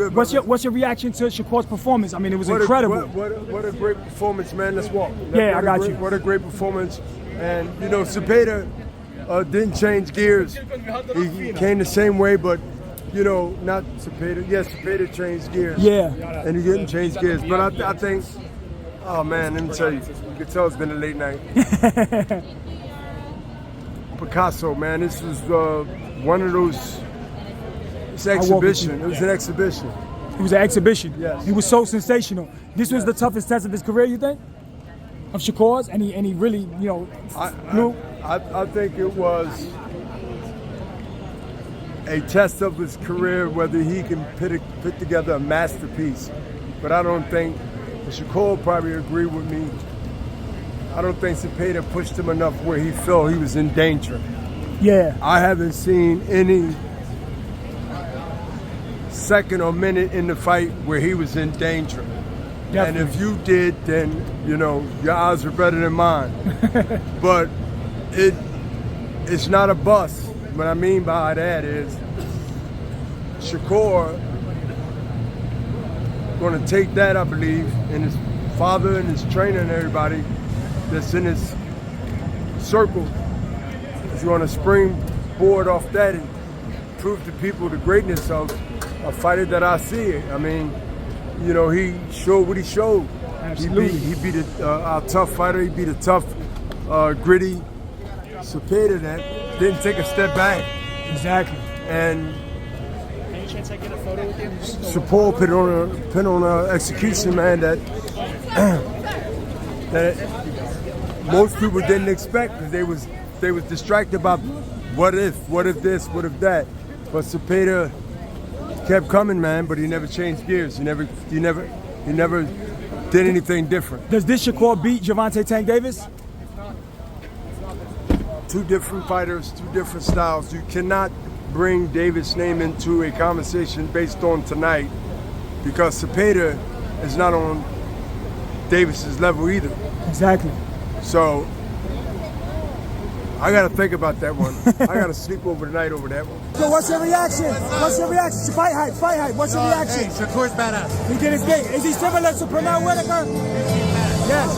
good. What's your reaction to Shakur's performance? I mean, it was incredible. What a great performance, man. Let's walk. Yeah, I got you. What a great performance. And, you know, Zepeda didn't change gears. He came the same way, but, you know, not Zepeda. Yes, Zepeda changed gears. Yeah. And he didn't change gears. But I think, oh, man, let me tell you. You can tell it's been a late night. Picasso, man, this was one of those, it's an exhibition. It was an exhibition. It was an exhibition. Yes. He was so sensational. This was the toughest test of his career, you think? Of Shakur's? And he really, you know, I think it was a test of his career, whether he can put together a masterpiece. But I don't think, Shakur probably agree with me, I don't think Zepeda pushed him enough where he felt he was in danger. Yeah. I haven't seen any second or minute in the fight where he was in danger. Definitely. And if you did, then, you know, your odds are better than mine. But it's not a bust. What I mean by that is Shakur going to take that, I believe, and his father and his trainer and everybody that's in his circle is going to springboard off that and prove to people the greatness of a fighter that I see. I mean, you know, he showed what he showed. Absolutely. He beat a tough fighter. He beat a tough, gritty Zepeda that didn't take a step back. Exactly. And Any chance I get a photo with you? Shakur put on an execution, man, that most people didn't expect, because they was distracted by what if this, what if that. But Zepeda kept coming, man, but he never changed gears. He never did anything different. Does this Shakur beat Gervonta Tank Davis? Two different fighters, two different styles. You cannot bring Davis' name into a conversation based on tonight, because Zepeda is not on Davis's level either. Exactly. So I got to think about that one. I got to sleep over tonight over that one. So what's your reaction? What's your reaction? FightHype. What's your reaction? Hey, Shakur's badass. He did his thing. Is he similar to Pernell Whitaker? Yes.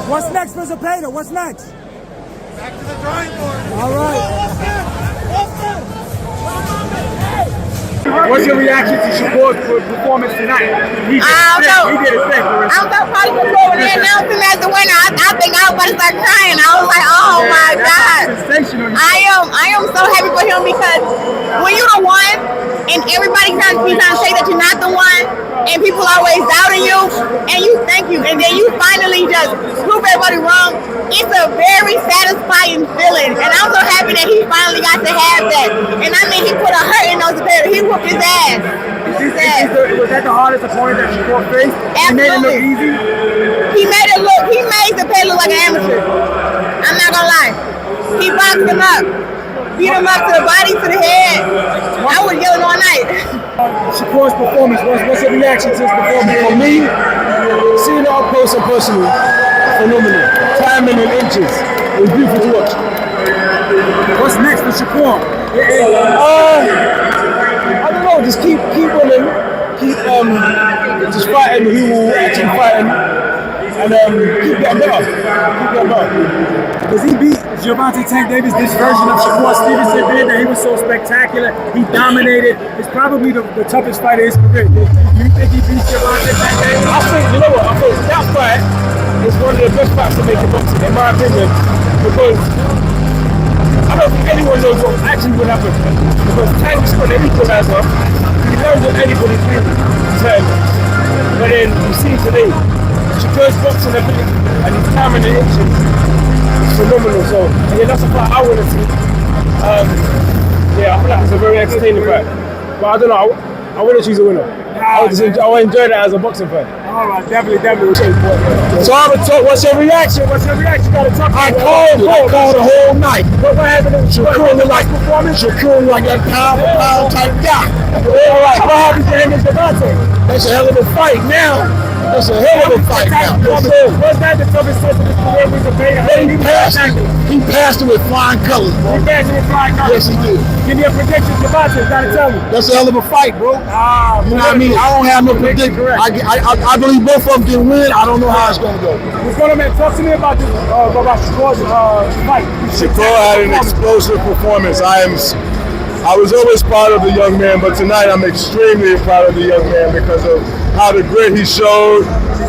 What's next for Zepeda? What's next? Back to the drawing board. All right. What's your reaction to Shakur's performance tonight? He did his thing. I was so proud of Shakur when they announced him as the winner. I think I was about to start crying. I was like, oh my God. Sensational. I am so happy for him, because when you're the one and everybody trying to say that you're not the one, and people always doubting you, and you thank you, and then you finally just prove everybody wrong, it's a very satisfying feeling. And I'm so happy that he finally got to have that. And I mean, he put a hurt in those Zepeda. He whooped his ass. Was that the hardest opponent that Shakur faced? Absolutely. He made it look easy? He made Zepeda look like an amateur. I'm not gonna lie. He boxed him up. Beat him up to the body, to the head. I was yelling all night. Shakur's performance, what's your reaction to his performance? For me, seeing it up close and personal, phenomenal. Time in inches. It was beautiful to watch. What's next for Shakur? I don't know, just keep winning, keep just fighting who will actually fight, and keep getting better. Does he beat Gervonta Tank Davis, this version of Shakur Stevenson did, that he was so spectacular, he dominated? It's probably the toughest fight of his career. Do you think he beats Gervonta Tank Davis? I think, you know what, I think that fight is one of the best fights to make in boxing, in my opinion, because I don't think anyone knows what actually will happen, because Tank's got an equalizer. He knows what anybody's doing, but then you see today, Shakur's boxing ability and his time in the inches is phenomenal. So yeah, that's a fight I want to see. Yeah, I feel like it's a very entertaining fight, but I don't know. I want to choose a winner. I will enjoy that as a boxing fan. All right, definitely. So I would talk. What's your reaction? What's your reaction? You gotta talk. I called the whole night. What happened in Shakur like performance? Shakur like that pound for pound type guy. All right, what happened to him and Gervonta? That's a hell of a fight. Now That's a hell of a fight. Was that the toughest test of his career with Zepeda? He passed it with flying colors, bro. He passed it with flying colors. Yes, he did. Give me a prediction, Javante. Gotta tell me. That's a hell of a fight, bro. You know what I mean? I don't have no prediction. I believe both of them can win. I don't know how it's gonna go. What's going on, man? Talk to me about this, about Shakur's fight. Shakur had an explosive performance. I was always proud of the young man, but tonight I'm extremely proud of the young man because of how the grit he showed,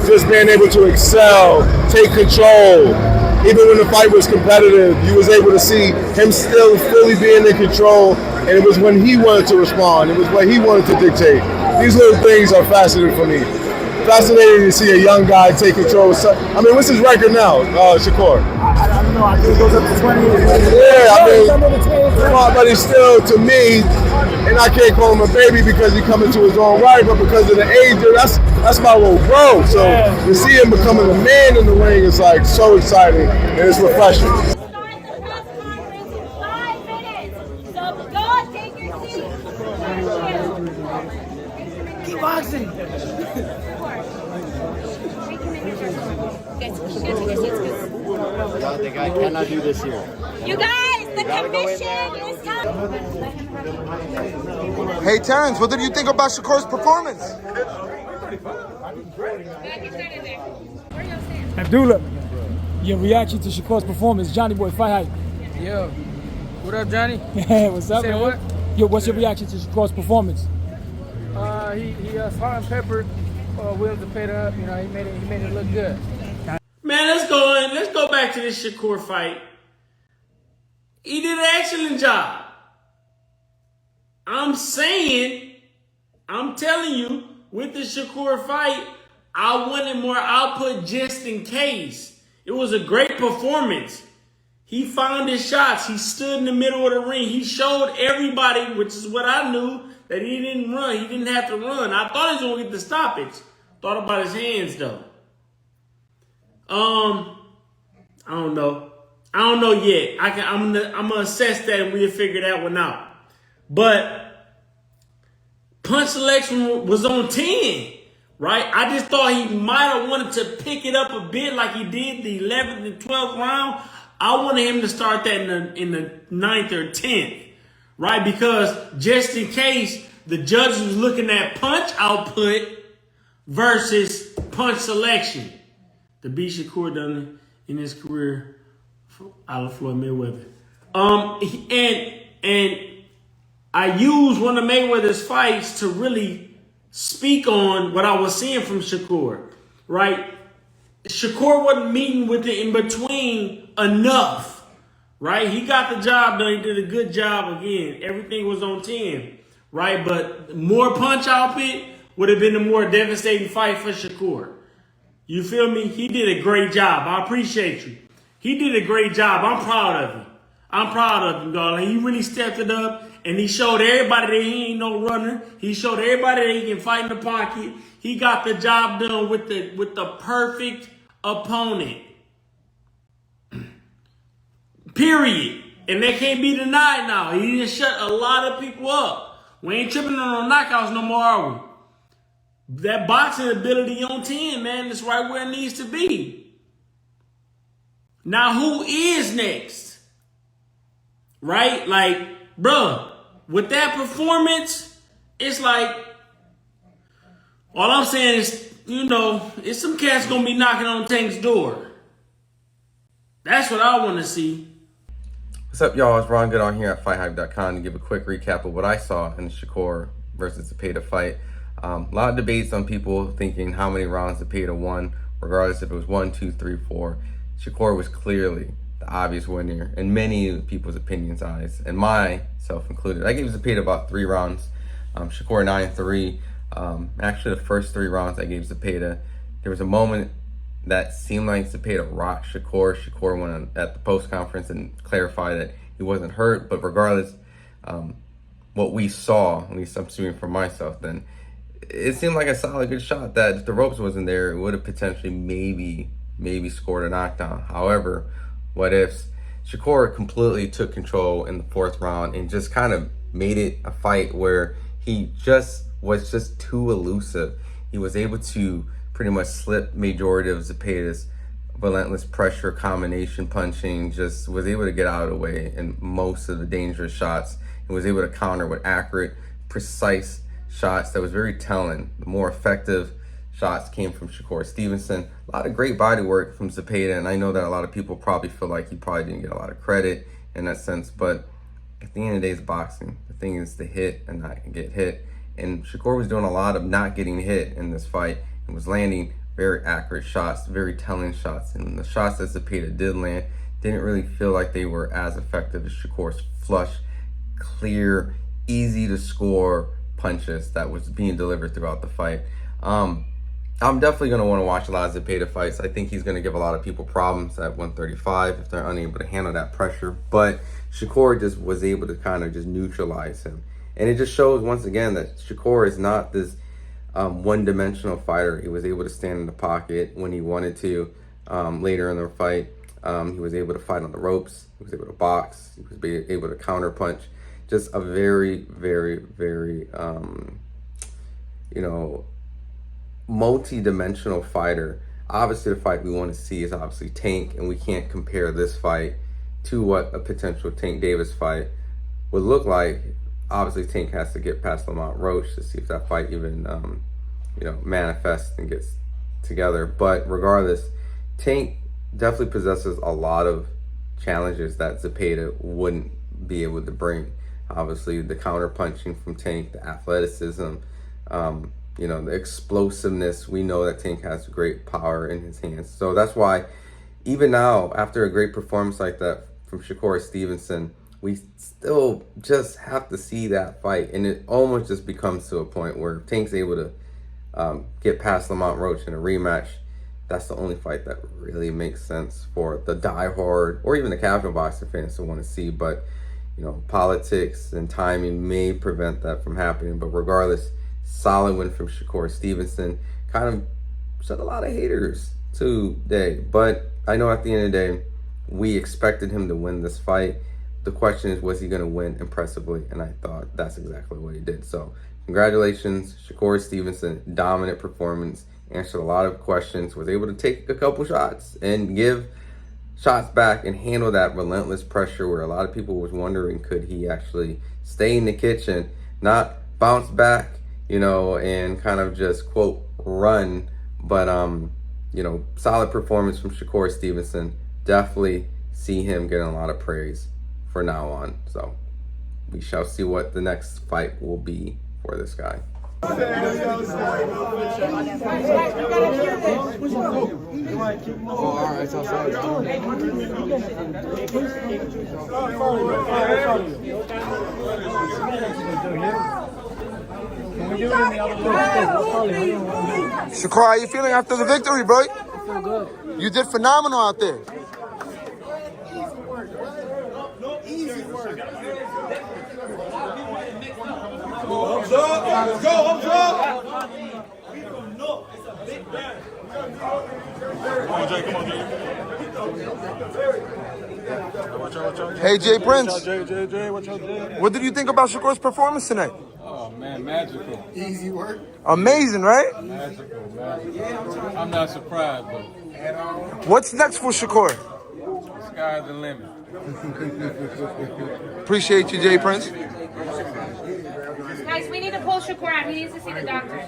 just being able to excel, take control. Even when the fight was competitive, you was able to see him still fully being in control, and it was when he wanted to respond. It was when he wanted to dictate. These little things are fascinating for me. Fascinating to see a young guy take control. I mean, what's his record now, Shakur? I don't know. I think it goes up to 20. Yeah, I mean, but he's still, to me, and I can't call him a baby because he coming to his own right, but because of the age, that's my little bro. So to see him becoming a man in the ring is like so exciting and it's refreshing. Start the press conference in 5 minutes. So go take your seat. Keep boxing. I think I cannot do this here. You guys, the commission is coming. Hey Terrence, what did you think about Shakur's performance? Abdullah, your reaction to Shakur's performance, Johnny Boy, FightHype. Yo, what up, Johnny? What's up, Say man? what? Yo, what's your reaction to Shakur's performance? He salt and peppered William Zepeda up. You know, he made it look good. Man, let's go back to this Shakur fight. He did an excellent job. I'm telling you, with the Shakur fight, I wanted more output just in case. It was a great performance. He found his shots. He stood in the middle of the ring. He showed everybody, which is what I knew, that he didn't run. He didn't have to run. I thought he was going to get the stoppage. Thought about his hands, though. I don't know. I don't know yet. I'm gonna assess that and we'll figure that one out. But punch selection was on 10, right? I just thought he might have wanted to pick it up a bit like he did the 11th and 12th round. I wanted him to start that in the 9th or 10th, right? Because just in case the judge was looking at punch output versus punch selection. The beat Shakur done in his career out of Floyd Mayweather. And I used one of Mayweather's fights to really speak on what I was seeing from Shakur, right? Shakur wasn't meeting with it in between enough, right? He got the job done. He did a good job again. Everything was on 10, right? But more punch output would have been a more devastating fight for Shakur. You feel me? He did a great job. I appreciate you. He did a great job. I'm proud of him. I'm proud of him, darling. He really stepped it up, and he showed everybody that he ain't no runner. He showed everybody that he can fight in the pocket. He got the job done with the perfect opponent. Period. And that can't be denied now. He didn't shut a lot of people up. We ain't tripping on no knockouts no more, are we? That boxing ability on 10, man, is right where it needs to be. Now, who is next? Right? Like, bruh, with that performance, it's like, all I'm saying is, you know, it's some cats gonna be knocking on Tank's door. That's what I want to see. What's up, y'all? It's Ron Goodall here at FightHype.com to give a quick recap of what I saw in the Shakur versus Zepeda fight. A lot of debates on people thinking how many rounds Zepeda won, regardless if it was 1, 2, 3, 4. Shakur was clearly the obvious winner in many people's opinions' eyes, and myself included. I gave Zepeda about 3 rounds. Shakur 9-3. Actually, the first 3 rounds I gave Zepeda. There was a moment that seemed like Zepeda rocked Shakur. Shakur went at the post conference and clarified that he wasn't hurt, but regardless, what we saw, at least I'm speaking for myself, then it seemed like a solid good shot that if the ropes wasn't there, it would have potentially maybe scored a knockdown. However, what ifs? Shakur completely took control in the 4th round and just kind of made it a fight where he just was too elusive. He was able to pretty much slipped majority of Zepeda's relentless pressure, combination punching, just was able to get out of the way in most of the dangerous shots and was able to counter with accurate, precise shots that was very telling. The more effective shots came from Shakur Stevenson. A lot of great body work from Zepeda, and I know that a lot of people probably feel like he probably didn't get a lot of credit in that sense, but at the end of the day, it's boxing. The thing is to hit and not get hit. And Shakur was doing a lot of not getting hit in this fight and was landing very accurate shots, very telling shots. And the shots that Zepeda did land didn't really feel like they were as effective as Shakur's flush, clear, easy to score punches that was being delivered throughout the fight. I'm definitely going to want to watch a lot of Zepeda fights. I think he's going to give a lot of people problems at 135 if they're unable to handle that pressure. But Shakur just was able to kind of just neutralize him. And it just shows once again that Shakur is not this one-dimensional fighter. He was able to stand in the pocket when he wanted to. Later in the fight, he was able to fight on the ropes. He was able to box. He was able to counter punch. Just a very, very, very, multi-dimensional fighter. Obviously, the fight we want to see is obviously Tank, and we can't compare this fight to what a potential Tank Davis fight would look like. Obviously, Tank has to get past Lamont Roach to see if that fight even, manifests and gets together. But regardless, Tank definitely possesses a lot of challenges that Zepeda wouldn't be able to bring. Obviously, the counter punching from Tank, the athleticism, the explosiveness. We know that Tank has great power in his hands. So that's why, even now, after a great performance like that from Shakur Stevenson, we still just have to see that fight. And it almost just becomes to a point where if Tank's able to get past Lamont Roach in a rematch, that's the only fight that really makes sense for the diehard or even the casual boxing fans to want to see. But, politics and timing may prevent that from happening. But regardless, solid win from Shakur Stevenson. Kind of shut a lot of haters today. But I know at the end of the day, we expected him to win this fight. The question is, was he going to win impressively? And I thought that's exactly what he did. So congratulations, Shakur Stevenson. Dominant performance. Answered a lot of questions. Was able to take a couple shots and give shots back and handle that relentless pressure where a lot of people was wondering, could he actually stay in the kitchen, not bounce back, and kind of just, quote, run. But, solid performance from Shakur Stevenson. Definitely see him getting a lot of praise for now on. So we shall see what the next fight will be for this guy. All right, Shakur, how you feeling after the victory, bro? I feel good. You did phenomenal out there. Easy work. Let's go, Hamzah. We from North. It's a big bang. Come on, Jay. Come on, Jay. Hey, Jay Prince. Jay. Watch out, Jay. What did you think about Shakur's performance tonight? Oh, man, magical. Easy work. Amazing, right? Magical. I'm not surprised, but. What's next for Shakur? The sky's the limit. Appreciate you, Jay Prince. Guys, we need to pull Shakur out. He needs to see the doctor.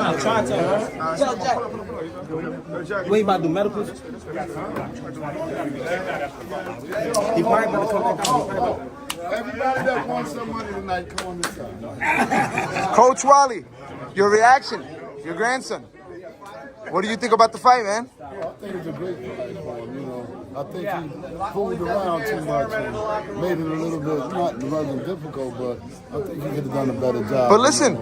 I'm trying to you ain't about to do medicals? He probably about to come back down. Everybody that wants some money tonight, come on this side. Coach Wally, your reaction, your grandson. What do you think about the fight, man? I think it's a great fight for him, I think he fooled around too much and made it a little bit, it wasn't difficult, but I think he could have done a better job. But listen,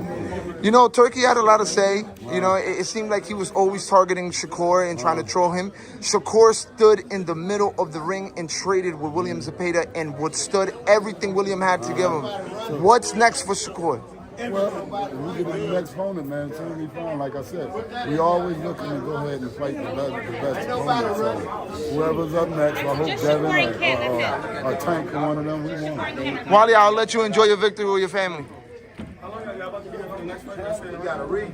Turkey had a lot to say. It seemed like he was always targeting Shakur and trying to troll him. Shakur stood in the middle of the ring and traded with William Zepeda and withstood everything William had to give him. What's next for Shakur? Well, we get to the next opponent, man. It's going to be fun. Like I said, we always looking to go ahead and fight the best opponent. So whoever's up next, I hope Devin or Tank or one of them, we want. Wally, I'll let you enjoy your victory with your family. You gotta read.